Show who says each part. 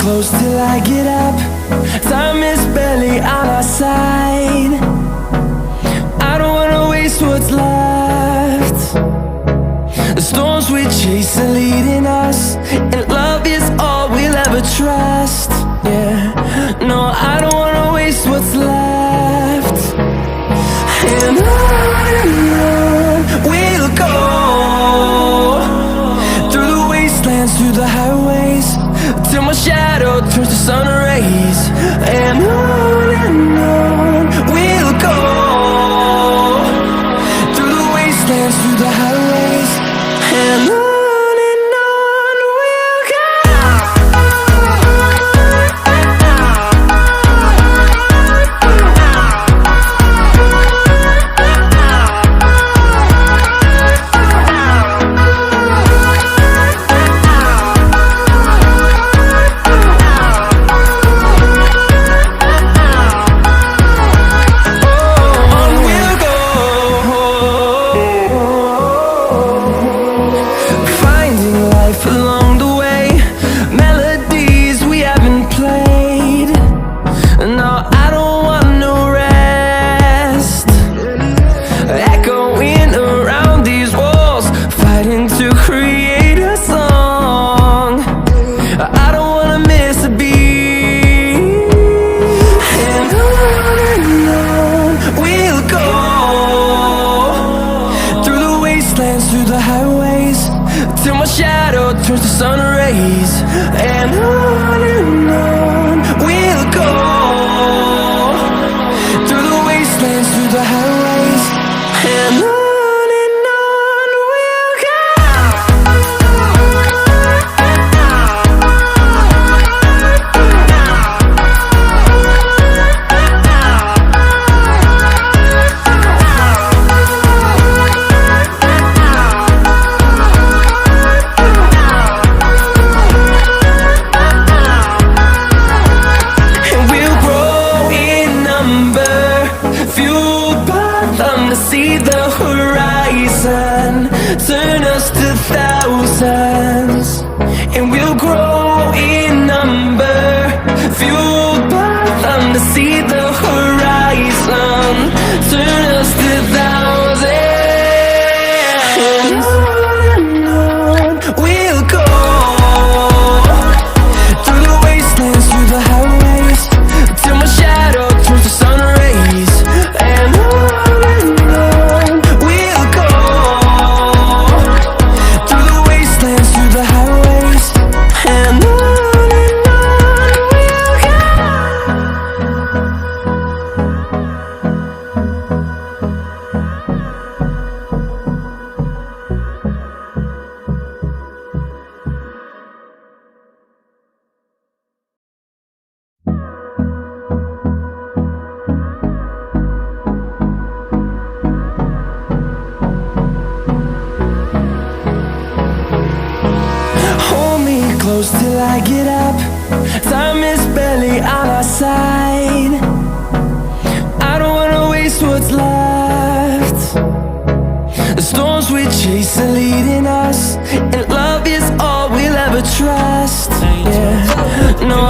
Speaker 1: Close till I get up. Time is barely on our side. I don't wanna waste what's left. The storms we chase are leading us, and love is all we'll ever trust. Yeah, no, I don't wanna waste what's left. And on we'll go, through the wastelands, through the highways, till my shadow turns to sun rays. And on we'll go, through the wastelands, through the highways, and on we'll go. Along the way, melodies we haven't played. No, I don't want no rest. Echoing around these walls, fighting to create a song. I don't wanna miss a beat. And on we'll go, through the wastelands, through the highways, till my shadow turns to sun rays. And on we'll go, through the wastelands, through the highways, and on we'll go. See the horizon, turn us to thousands, and we'll grow in number, fueled by them. To see the horizon, turn us to thousands, and on we'll go, through the wastelands, through the highways, till my shadow turns to sun rays. And close till I get up. Time is barely on our side. I don't wanna waste what's left. The storms we chase are leading us, and love is all we'll ever trust. Yeah, no,